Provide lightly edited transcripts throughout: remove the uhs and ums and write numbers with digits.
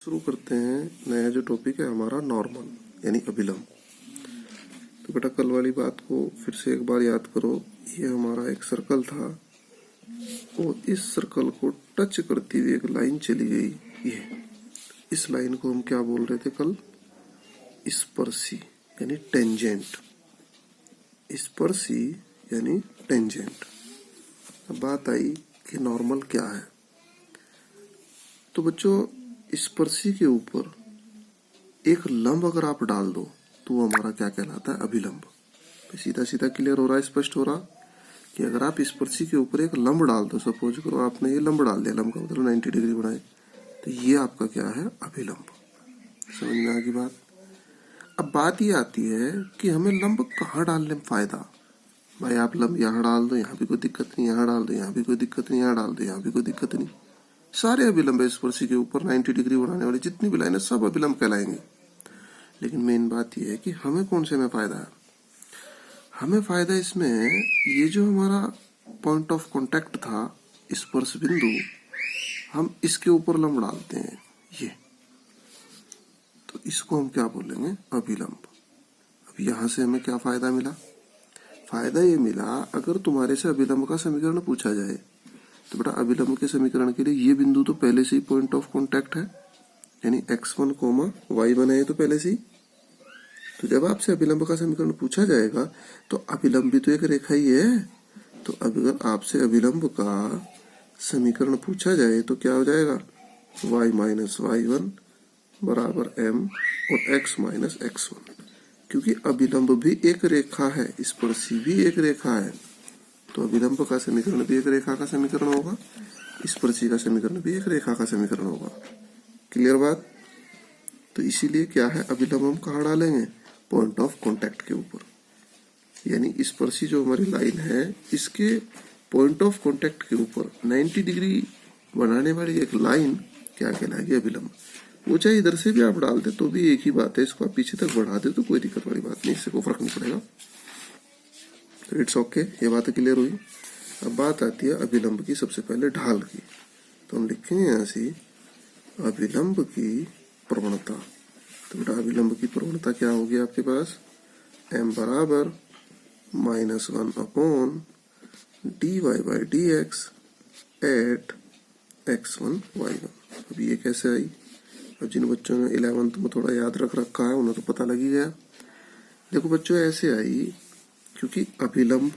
शुरू करते हैं। नया जो टॉपिक है हमारा नॉर्मल यानी अभिलंब। तो बेटा कल वाली बात को फिर से एक बार याद करो। ये हमारा एक सर्कल था और इस सर्कल को टच करती हुई एक लाइन चली गई। ये इस लाइन को हम क्या बोल रहे थे कल? स्पर्शी यानी टेंजेंट। स्पर्शी यानी टेंजेंट। अब बात आई कि नॉर्मल क्या है। तो बच्चों स्पर्शी के ऊपर एक लंब अगर आप डाल दो तो वो हमारा क्या कहलाता है? अभिलंब। तो सीधा सीधा क्लियर हो रहा है, स्पष्ट हो रहा कि अगर आप स्पर्शी के ऊपर एक लंब डाल दो, सपोज करो आपने ये लंब डाल दिया, लंब का मतलब 90 डिग्री बनाए, तो ये आपका क्या है? अभिलंब। समझ में आ गई बात? अब बात ये आती है कि हमें लंब कहाँ डालने में फायदा। भाई आप लंब यहाँ डाल दो, यहाँ भी कोई दिक्कत नहीं, यहाँ डाल दो, यहाँ भी कोई दिक्कत नहीं, यहाँ डाल दो, यहाँ भी कोई दिक्कत नहीं। सारे अभिलंब है स्पर्शी के ऊपर 90 डिग्री बनाने वाली जितनी भी लाइन है सब अभिलंब कहलाएंगे। लेकिन मेन बात यह है कि हमें कौन से में फायदा है? हमें फायदा इसमें ये जो हमारा पॉइंट ऑफ कांटेक्ट था स्पर्श बिंदु, हम इसके ऊपर लंब डालते हैं ये, तो इसको हम क्या बोलेंगे? अभिलंब। अब यहां से हमें क्या फायदा मिला? फायदा ये मिला, अगर तुम्हारे से अभिलंब का समीकरण पूछा जाए तो बेटा अभिलंब के समीकरण के लिए ये बिंदु तो पहले से ही पॉइंट ऑफ कांटेक्ट है, यानी x1, y1 है तो पहले से ही। तो जब आपसे अभिलंब का समीकरण पूछा जाएगा तो अभिलंब भी तो एक रेखा ही है। तो अगर आपसे अभिलंब का समीकरण पूछा जाए तो क्या हो जाएगा? y माइनस y1 बराबर m और x माइनस x1। क्योंकि अभिलंब भी एक रेखा है, स्पर्शी भी एक रेखा है, तो अभिलंब का समीकरण भी एक रेखा का समीकरण होगा, स्पर्शी का समीकरण भी एक रेखा का समीकरण होगा। क्लियर बात? तो इसीलिए क्या है, अभिलंब हम कहाँ डालेंगे? पॉइंट ऑफ कांटेक्ट के ऊपर। यानी स्पर्शी जो हमारी लाइन है इसके पॉइंट ऑफ कांटेक्ट के ऊपर 90 डिग्री बनाने वाली एक लाइन क्या कहलाएगी? अभिलंब। वो चाहे इधर से भी आप डालते तो भी एक ही बात है, इसको आप पीछे तक बढ़ा दे तो कोई दिक्कत वाली बात नहीं, इससे कोई फर्क नहीं पड़ेगा। तो इट्स ओके, ये बात क्लियर हुई। अब बात आती है अभिलंब की सबसे पहले ढाल की। तो हम लिखेंगे यहाँ से अभिलंब की प्रवणता। तो बेटा अभिलंब की प्रवणता क्या होगी आपके पास? m बराबर -1 upon dy/dx eight x1 y1। अब ये कैसे आई? अब जिन बच्चों ने 11th में थोड़ा याद रख रखा है उन्हें तो पता लग ही गया। देखो बच्चों ऐसे आई क्योंकि अभिलंब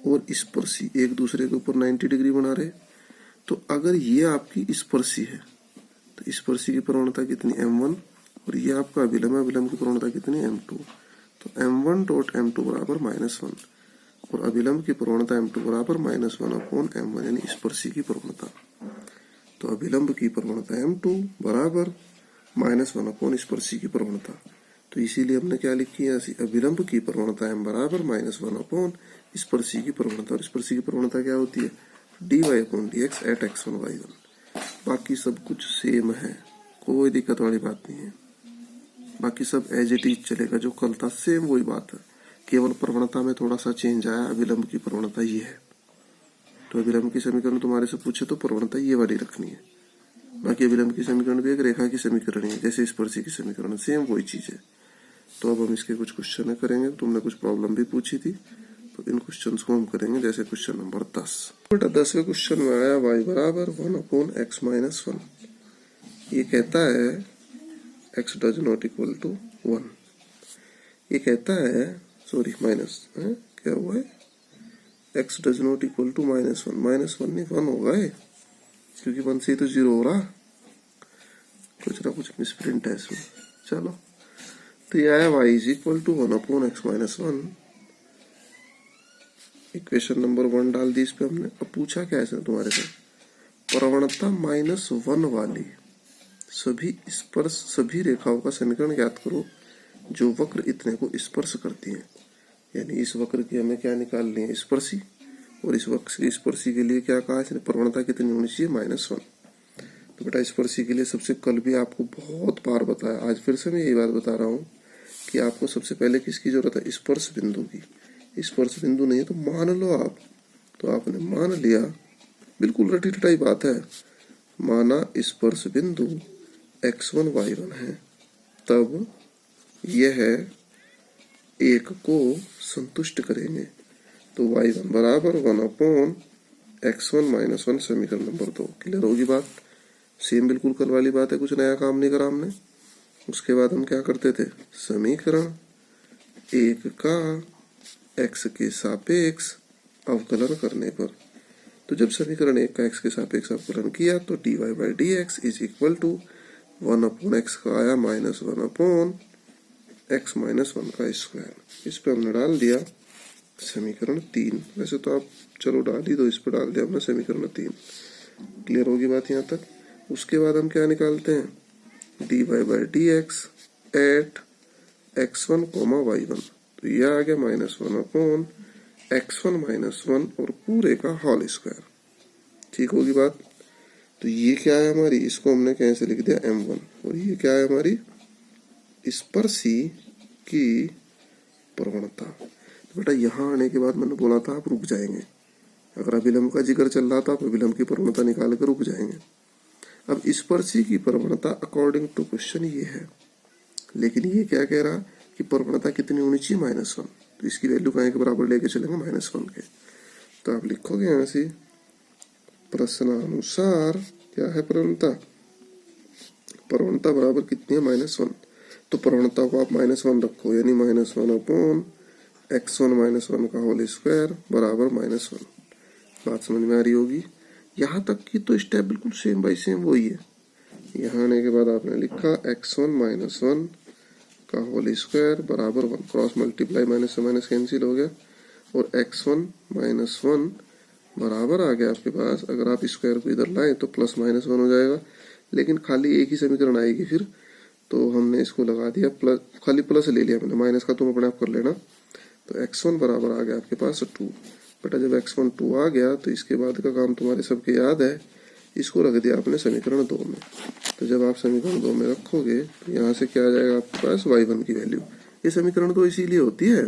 और स्पर्शी एक दूसरे के ऊपर 90 डिग्री बना रहे। तो अगर ये आपकी स्पर्शी है तो स्पर्शी की प्रवणता कितनी? m1, और ये आपका अभिलंब है, अभिलंब की प्रवणता कितनी? m2। तो m1 डॉट m2 बराबर -1 और अभिलंब की प्रवणता m2 बराबर -1 अपॉन m1 यानी स्पर्शी की प्रवणता। तो अभिलंब की प्रवणता m2 बराबर -1 अपॉन स्पर्शी की प्रवणता। तो इसीलिए हमने क्या लिखी है? अभिलंब की प्रवणता m बराबर -1 अपॉन स्पर्शी की प्रवणता। और स्पर्शी की प्रवणता क्या होती है? dy/dx eight x1 y1। बाकी सब कुछ सेम है, कोई दिक्कत वाली बात नहीं है। बाकी सब एज इट इज चलेगा, जो कल था सेम वही बात है, केवल प्रवणता में थोड़ा सा चेंज आया। अभिलंब की प्रवणता ये है। तो अभिलंब की समीकरण तुम्हारे से पूछे तो प्रवणता ये वाली रखनी है। बाकी अभिलंब की समीकरण भी एक रेखा की समीकरण है, जैसे स्पर्शी की समीकरण, सेम वही चीज है। तो अब हम इसके कुछ क्वेश्चन करेंगे। तुमने कुछ प्रॉब्लम भी पूछी थी तो इन क्वेश्चन को हम करेंगे। जैसे क्वेश्चन नंबर 10। बेटा 10वें क्वेश्चन में आया y बराबर 1 अपॉन x माइनस 1। ये कहता है x does not equal to 1। ये कहता है सॉरी माइनस क्या हुआ है? x does not equal to -1। -1 नहीं 1 होगा है, क्योंकि 1 से तो 0 हो रहा, कुछ ना कुछ मिसप्रिंट है इसमें। चलो तो ये आया y is equal to 1 upon x minus 1। Equation number 1 डाल दी इस पे हमने। अब पूछा क्या है तुम्हारे से? प्रवणता -1 वाली सभी रेखाओं का समीकरण ज्ञात करो जो वक्र इतने को स्पर्श करती हैं। यानी इस वक्र की हमें क्या निकालनी है? स्पर्शी। और इस वक्र की स्पर्शी के लिए क्या कहा? इसने प्रवणता कितनी होनी चाहिए? -1। तो बेटा स्पर्शी के लिए सबसे कल भी आपको बहुत बार बताया, आज फिर से मैं यही बात बता रहा हूँ कि आपको सबसे पहले किसकी जरूरत है? स्पर्श बिंदु की। स्पर्श बिंदु नहीं है तो मान लो आप। तो आपने मान लिया, बिल्कुल रटी रटाई बात है, माना स्पर्श बिंदु x1 y1 है, तब यह एक को संतुष्ट करेंगे। तो y1 बराबर 1/x1 - 1 समीकरण नंबर 2। क्लियर होगी बात? सेम बिल्कुल कल वाली बात है, कुछ नया काम नहीं करा हमने। उसके बाद हम क्या करते थे, समीकरण एक का x के सापेक्ष अवकलन करने पर, तो जब समीकरण एक का x के सापेक्ष अवकलन किया तो dy/dx is equal to 1/x का आया -1/x - 1 का स्क्वायर। इस पर हमने डाल दिया समीकरण 3। वैसे तो आप चलो डाल ही दो, इस पर डाल दिया हमने समीकरण 3। क्लियर होगी बात यहाँ तक? उसके बाद हम क्या निकालते हैं, dy/dx एट x1, y1, तो यह आ गया -1/x1 - 1 और पूरे का होल स्क्वायर। ठीक होगी बात? तो ये क्या है हमारी, इसको हमने कैसे लिख दिया m1, और ये क्या है हमारी स्पर्शी की प्रवणता। तो बेटा यहाँ आने के बाद मैंने बोला था आप रुक जाएंगे, अगर अभिलंब का जिक्र चल रहा था आप अभिलंब की प्रवणता निकाल कर रुक जाएंगे। अब स्पर्शी की प्रवणता अकॉर्डिंग टू क्वेश्चन ये है, लेकिन ये क्या कह रहा कि प्रवणता कितनी होनी चाहिए, -1, तो इसकी वैल्यू कहाँ के बराबर लेके चलेंगे, -1 के। तो आप लिखोगे यहाँ से प्रश्नानुसार क्या है प्रवणता, प्रवणता बराबर कितनी है, -1। तो प्रवणता को आप -1 रखो, यानी -1/x1 - 1 का होल स्क्वायर बराबर -1। बात समझ में आ रही होगी? यहाँ तक की तो स्टेप बिल्कुल सेम बाई सेम वही है। यहाँ आने के बाद आपने लिखा x1 - 1 का होल स्क्वायर बराबर 1, क्रॉस मल्टीप्लाई माइनस से माइनस कैंसिल हो गया, और x1 - 1 बराबर आ गया आपके पास, अगर आप स्क्वायर को इधर लाए तो +-1 हो जाएगा, लेकिन खाली एक ही समीकरण आएगी फिर, तो हमने इसको लगा दिया प्लस, खाली प्लस ले लिया मैंने, माइनस का तुम अपने आप कर लेना। तो x1 बराबर आ गया आपके पास 2। बेटा जब x1 2 आ गया तो इसके बाद का काम तुम्हारे सबके याद है, इसको रख दिया आपने समीकरण 2 में। तो जब आप समीकरण 2 में रखोगे तो यहाँ से क्या आ जाएगा आपके पास, y1 की वैल्यू। ये समीकरण 2 इसीलिए होती है।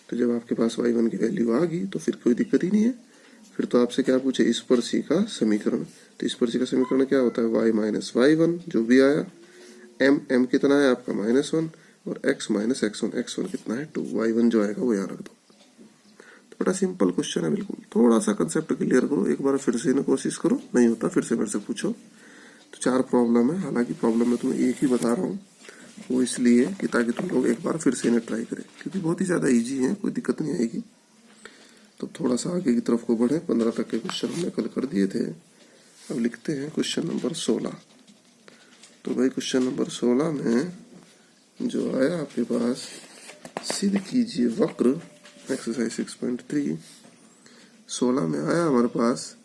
तो जब आपके पास y1 की वैल्यू आ गई तो फिर कोई दिक्कत ही नहीं है। फिर तो आपसे क्या पूछे, स्पर्शी का समीकरण। तो स्पर्शी का समीकरण क्या होता है, y - y1 जो भी आया, m कितना है आपका -1, और x - x1 कितना है 2, y1 जो आएगा वो यहाँ रख दो। तो बड़ा सिंपल क्वेश्चन है बिल्कुल। थोड़ा सा कंसेप्ट क्लियर करो, एक बार फिर से ना कोशिश करो, नहीं होता फिर से मेरे से पूछो। तो 4 प्रॉब्लम है, हालांकि प्रॉब्लम में तुम्हें एक ही बता रहा हूँ, वो इसलिए कि ताकि तुम लोग एक बार फिर से इन्हें ट्राई करें, क्योंकि बहुत ही ज्यादा इजी है, कोई दिक्कत नहीं आएगी। तो थोड़ा सा आगे की तरफ को बढ़े, 15 तक के क्वेश्चन हमने कल कर दिए थे। अब लिखते हैं क्वेश्चन नंबर 16। तो भाई क्वेश्चन नंबर 16 में जो आया आपके पास, सिद्ध कीजिए वक्र, एक्सरसाइज 6.3 16 में आया हमारे पास,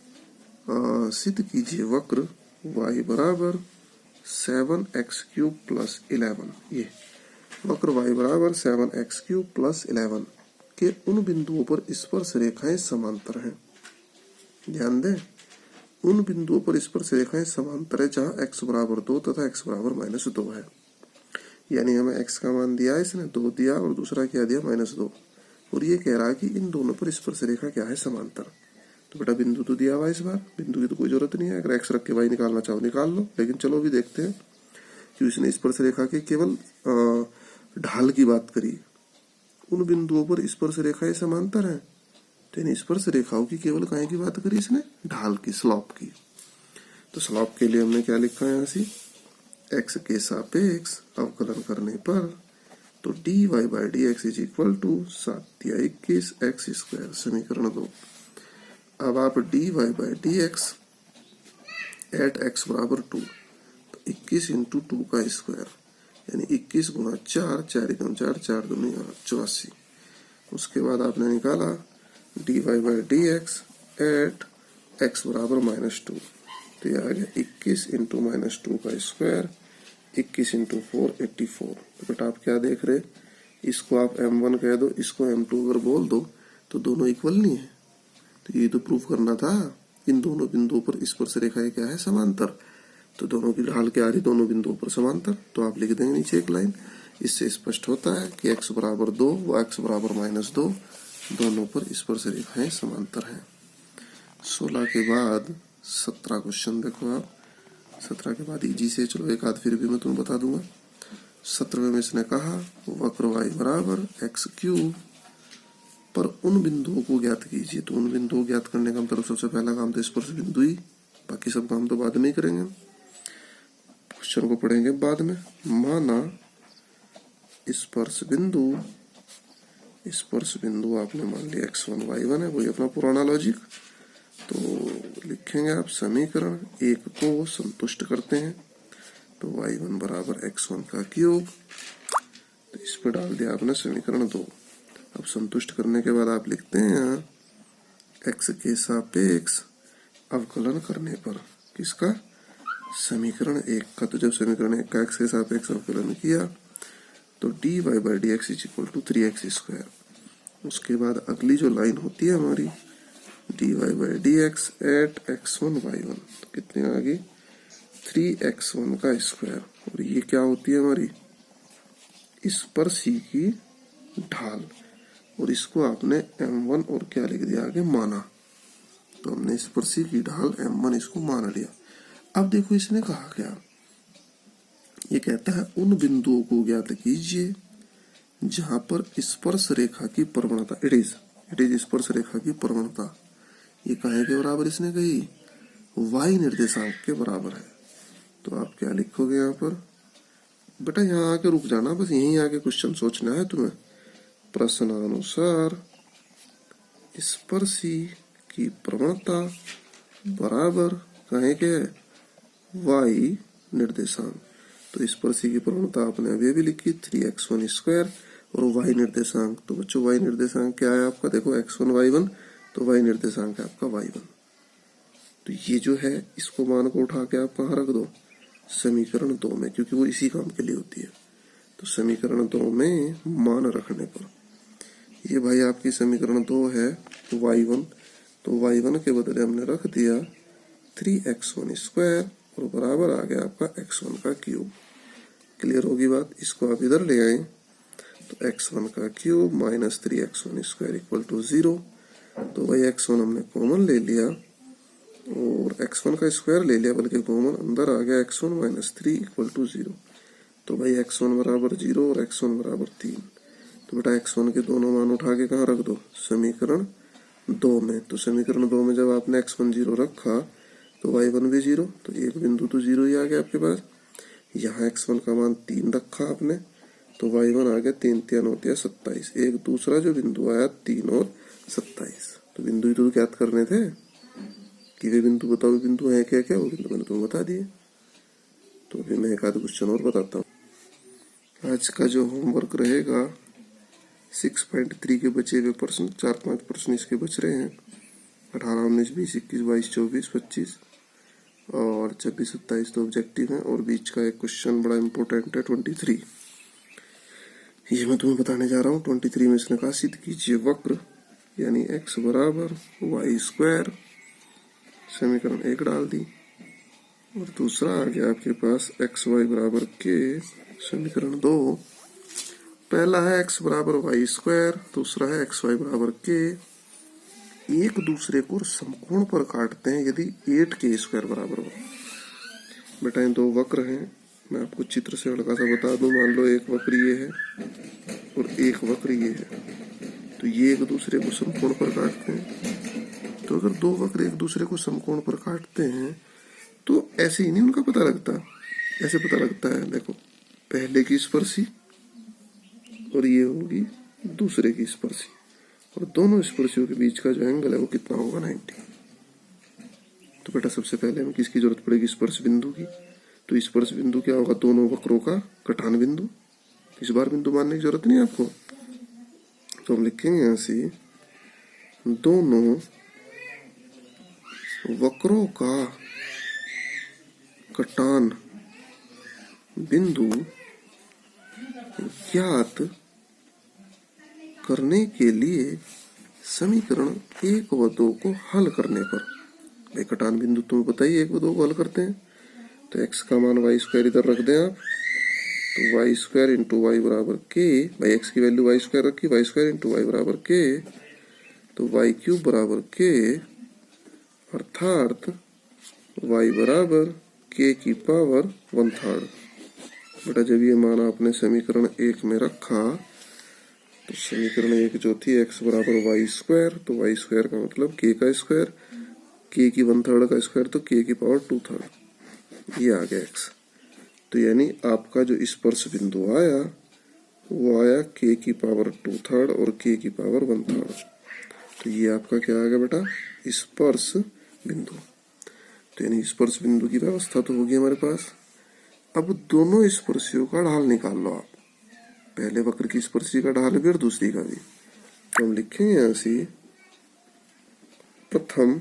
सिद्ध कीजिए वक्र y बराबर 7x³ + 11, ये वक्र y बराबर 7x³ + 11 के उन बिंदुओं पर स्पर्श रेखाएं समांतर हैं। ध्यान दें, उन बिंदुओं पर स्पर्श रेखाएं समांतर है जहां x बराबर 2 तथा x बराबर -2 है। यानी हमें x का मान दिया है इसने 2 दिया, और दूसरा क्या दिया -2, और ये कह रहा है कि इन दोनों पर स्पर्श रेखा क्या है, समांतर। तो बेटा बिंदु तो दिया हुआ, इस बार बिंदु की तो कोई जरूरत नहीं है, अगर x रख के y निकालना चाहो निकाल लो। लेकिन चलो भी देखते हैं कि उसने स्पर्श रेखा के केवल ढाल की बात करी। उन बिंदुओं पर स्पर्श रेखाएं समांतर है, तो इन स्पर्श रेखाओं की केवल काहे की बात करी इसने, ढाल की, स्लॉप की। तो स्लॉप के लिए हमने क्या लिखा है यहाँ से, x के सापेक्ष अवकलन करने पर, तो dy/dx इज इक्वल टू 7 या 21 x², समीकरण 2। अब आप dy/dx एट x बराबर 2, तो 21 × 2 का स्क्वायर, यानी 21 × 4, 4 × 4, 4 × 2 84। उसके बाद आपने निकाला dy/dx एट x बराबर -2, तो यह आ गया 21 × -2 का स्क्वायर, 21 × 4 84। तो बेटा आप क्या देख रहे, इसको आप m1 कह दो, इसको m2 अगर बोल दो तो दोनों इक्वल नहीं है। तो ये तो प्रूफ करना था, इन दोनों बिंदुओं पर स्पर्श रेखाएं क्या है, समांतर। तो दोनों की ढाल क्या आ रही, दोनों बिंदुओं पर समांतर। तो आप लिख देंगे नीचे एक लाइन, इससे स्पष्ट होता है कि x बराबर 2 व x बराबर -2 दोनों पर स्पर्श रेखाएं समांतर हैं। 16 के बाद 17 क्वेश्चन देखो आप। 17 के बाद इजी से, चलो एक आध फिर भी मैं तुम्हें बता दूंगा। 17वें में इसने कहा वक्र y बराबर x क्यूब पर उन बिंदुओं को ज्ञात कीजिए। तो उन बिंदुओं को ज्ञात करने का मतलब सबसे पहला काम तो स्पर्श बिंदु ही, बाकी सब काम तो बाद में ही करेंगे। क्वेश्चन को पढ़ेंगे बाद में। माना स्पर्श बिंदु आपने मान लिया x1 y1 है, वही अपना पुराना लॉजिक। तो लिखेंगे आप समीकरण एक को संतुष्ट करते हैं, तो y1 बराबर x1 का क्यूब, तो इस पर डाल दिया आपने समीकरण 2। अब संतुष्ट करने के बाद आप लिखते हैं x के सापेक्ष अवकलन करने पर, किसका? समीकरण 1 का। तो जब समीकरण 1 का x के सापेक्ष अवकलन किया तो dy by D X is equal to 3x square. उसके बाद अगली जो लाइन होती है हमारी dy by D X at x1 y1, तो कितनी आ गई 3x1 का स्क्वायर। और ये क्या होती है हमारी स्पर्शी की ढाल, और इसको आपने m1 और क्या लिख दिया आगे माना, तो हमने स्पर्शी की ढाल m1 इसको मान लिया। अब देखो इसने कहा क्या, ये कहता है उन बिंदुओं को ज्ञात कीजिए जहां पर स्पर्श रेखा की प्रवणता, इट इज स्पर्श रेखा की प्रवणता, ये काहे के बराबर इसने कही, y निर्देशांक के बराबर है। तो आप क्या लिखोगे यहाँ पर, बेटा यहाँ आके रुक जाना, बस यहीं आके क्वेश्चन सोचना है तुम्हें। प्रश्नानुसार स्पर्शी की प्रवणता बराबर कहे के y निर्देशांक। तो स्पर्शी की प्रवणता आपने अभी भी लिखी 3x1 स्क्वायर, और y निर्देशांक, तो बच्चों y निर्देशांक क्या है आपका, देखो x1 y1, तो y निर्देशांक है आपका y1। तो ये जो है इसको मान को उठा के आप कहाँ रख दो, समीकरण 2 में, क्योंकि वो इसी काम के लिए होती है। तो समीकरण 2 में मान रखने पर ये भाई आपकी समीकरण 2 है y1, तो y1 के बदले हमने रख दिया 3x1 स्क्वायर और बराबर आ गया आपका x1 का क्यूब। क्लियर होगी बात? इसको आप इधर ले आए तो x1 का cube minus 3x1 square equal to 0। तो भाई x1 हमने कॉमन ले लिया और x1 का स्क्वायर ले लिया, बल्कि कॉमन अंदर आ गया x1 माइनस 3 इक्वल टू 0। तो भाई x1 बराबर 0 और x1 बराबर 3। तो बेटा x1 के दोनों मान उठा के कहाँ रख दो, समीकरण 2 में। तो समीकरण 2 में जब आपने x1 0 रखा तो y1 भी 0, तो एक बिंदु तो 0 ही आ गया आपके पास। यहाँ x1 का मान 3 रखा आपने, तो y1 आ गया 3 3 होती है 27। एक दूसरा जो बिंदु आया 3 और 27, तो बिंदु ही तो ज्ञात करने थे कि वे बिंदु बताओ, बिंदु है क्या क्या, वो बिंदु मैंने तुम्हें बता दिए। तो अभी मैं एक आध क्वेश्चन और बताता हूँ। आज का जो होमवर्क रहेगा 6.3 के बचे हुए प्रश्न, 4-5 प्रश्न इसके बच रहे हैं। 18, 19, 20, 21, 22, 24, 25 और 26, 27 तो ऑब्जेक्टिव है, और बीच का एक क्वेश्चन बड़ा इंपॉर्टेंट है 23। ये मैं तुम्हें बताने जा रहा हूँ। 23 में इसने कहा सिद्ध कीजिए वक्र यानी x बराबर y स्क्वायर, समीकरण 1 डाल दी, और दूसरा आ गया आपके पास एक्स वाई बराबर के, समीकरण 2। पहला है x बराबर वाई स्क्वायर, दूसरा है एक्स वाई बराबर के। एक दूसरे को समकोण पर काटते हैं यदि 8 के स्क्वायर बराबर हो। बेटा इन दो वक्र हैं, मैं आपको चित्र से हल्का सा बता दूं। मान लो एक वक्र ये है और एक वक्र ये है, तो ये एक दूसरे को समकोण पर काटते हैं। तो अगर दो वक्र एक दूसरे को समकोण पर काटते हैं तो ऐसे ही नहीं उनका पता लगता, ऐसे पता लगता है। देखो पहले की स्पर्शी और ये होगी दूसरे की स्पर्शी, और दोनों स्पर्शियों के बीच का जो एंगल है वो कितना होगा 90। तो बेटा सबसे पहले हमें किसकी जरूरत पड़ेगी, स्पर्श बिंदु की। तो स्पर्श बिंदु क्या होगा, दोनों वक्रों का कटान बिंदु। इस बार बिंदु मानने की जरूरत नहीं है आपको। तो हम लिखेंगे यहां से दोनों वक्रों का कटान बिंदु ज्ञात करने के लिए समीकरण 1 व 2 को हल करने पर। भाई कटान बिंदु तुम्हें बताइए 1 व 2 को हल करते हैं, तो x का मान वाई स्क्वायर इधर रख दें आप, तो वाई स्क्वायर इंटू वाई बराबर के। भाई x की वैल्यू वाई स्क्वायर रखी, वाई स्क्वायर इंटू वाई बराबर के, तो वाई क्यूब बराबर के, अर्थात y बराबर k की पावर 1/3। बेटा जब ये माना आपने समीकरण 1 में रखा तो समीकरण 1 जो थी x बराबर वाई स्क्वायर, तो वाई स्क्वायर का मतलब k का स्क्वायर, k की 1/3 का स्क्वायर तो k की पावर 2/3, ये आ गया x। तो यानी आपका जो स्पर्श बिंदु आया वो आया k की पावर 2/3 और k की पावर 1/3। तो ये आपका क्या आ गया बेटा, स्पर्श बिंदु। तो यानी स्पर्श बिंदु की व्यवस्था तो होगी हमारे पास। अब दोनों स्पर्शियों का ढाल निकाल लो आप, पहले वक्र की स्पर्शी का ढाल भी और दूसरी का भी। तो हम लिखेंगे यहां से प्रथम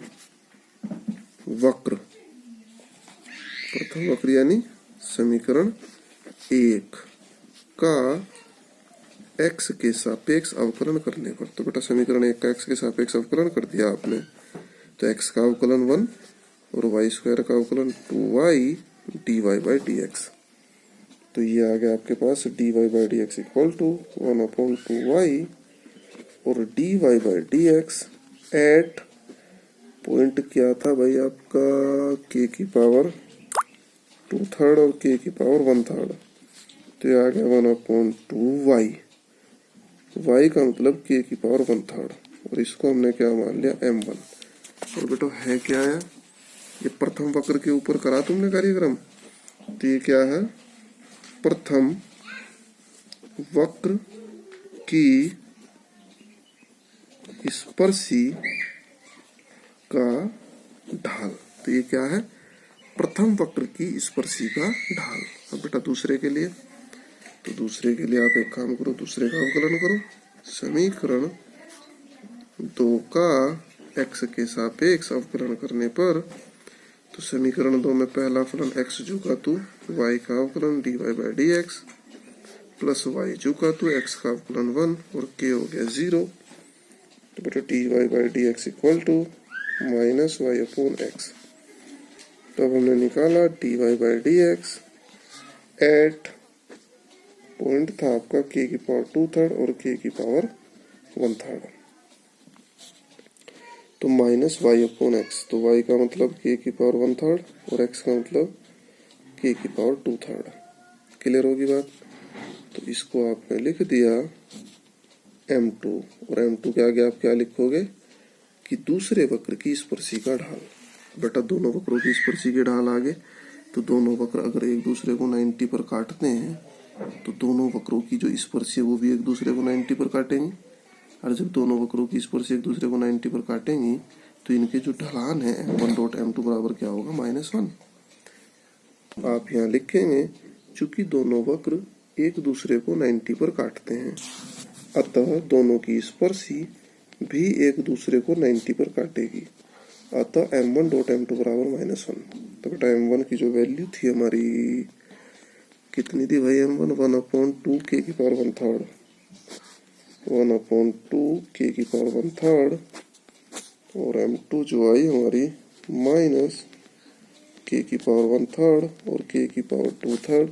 वक्र, प्रथम वक्र यानी समीकरण 1 का x के सापेक्ष अवकलन करने पर। तो बेटा समीकरण 1 का x के सापेक्ष अवकलन कर दिया आपने, तो x का अवकलन 1 और y स्क्वायर का अवकलन 2y dy बाई dx। तो ये आ गया आपके पास dy by dx equal to 1/2y और dy by dx at point क्या था भाई आपका, k की पावर 2/3 और k की पावर 1/3। तो ये आ गया 1/2y, y का मतलब k की पावर 1/3 और इसको हमने क्या मान लिया m1। और बेटा है क्या है, ये प्रथम वक्र के ऊपर करा तुमने कार्यक्रम, तो ये क्या है, प्रथम वक्र की स्पर्शी का ढाल। तो ये क्या है, प्रथम वक्र की स्पर्शी का ढाल। अब बेटा दूसरे के लिए, तो दूसरे के लिए आप एक काम करो, दूसरे का अवकलन करो। समीकरण 2 का x के सापेक्ष अवकलन करने पर, तो समीकरण 2 में पहला फलन x जू का तू y का अवकलन dy by dx plus y जू का तू x का अवकलन 1 और k हो गया 0। तो बेटा dy by dx equal to minus y upon x। तो अब हमने निकाला dy by dx at point था आपका k की पावर 2/3 और k की पावर 1/3, तो माइनस y अपॉन x। तो y का मतलब k की पावर 1/3 और x का मतलब k की पावर 2/3। क्लियर होगी बात। तो इसको आपने लिख दिया m2 और m2 के आगे आप क्या लिखोगे कि दूसरे वक्र की स्पर्शी का ढाल। बेटा दोनों वक्रों की स्पर्शी के ढाल आगे, तो दोनों वक्र अगर एक दूसरे को 90 पर काटते हैं तो दोनों वक्रों की जो स्पर्शी है वो भी एक दूसरे को 90 पर काटेंगे, और जब दोनों वक्रों की स्पर्शी एक दूसरे को 90 पर काटेंगी तो इनके जो ढलान है m1 डॉट m2 बराबर क्या होगा, -1। आप यहाँ लिखेंगे चूंकि दोनों वक्र एक दूसरे को 90 पर काटते हैं अतः दोनों की स्पर्शी भी एक दूसरे को 90 पर काटेगी, अतः m1 डॉट m2 बराबर -1। तो बेटा m1 की जो वैल्यू थी हमारी कितनी थी भाई, m1 1/2 k की पावर 1/3, 1/2 k की पावर 1/3 और m2 जो आई हमारी माइनस k की पावर 1/3 और k की पावर 2/3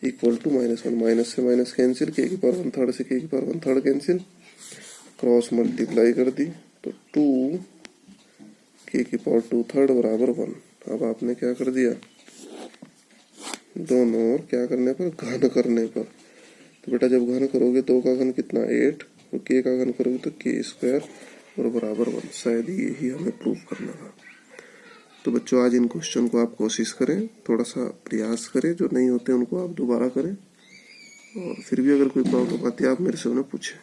इक्वल टू -1। माइनस से माइनस कैंसिल, k की पावर 1/3 से k की पावर 1/3 कैंसिल, क्रॉस मल्टीप्लाई कर दी तो 2 k की पावर 2/3 बराबर 1। अब आपने क्या कर दिया, दोनों ओर क्या करने पर, घन करने पर। तो बेटा जब घन करोगे 2 का घन कितना 8 और k का घन करोगे तो k स्क्वायर और बराबर 1। शायद यही हमें प्रूव करना था। तो बच्चों आज इन क्वेश्चन को आप कोशिश करें, थोड़ा सा प्रयास करें, जो नहीं होते उनको आप दोबारा करें, और फिर भी अगर कोई प्रॉब्लम आती है आप मेरे से उन्हें पूछें।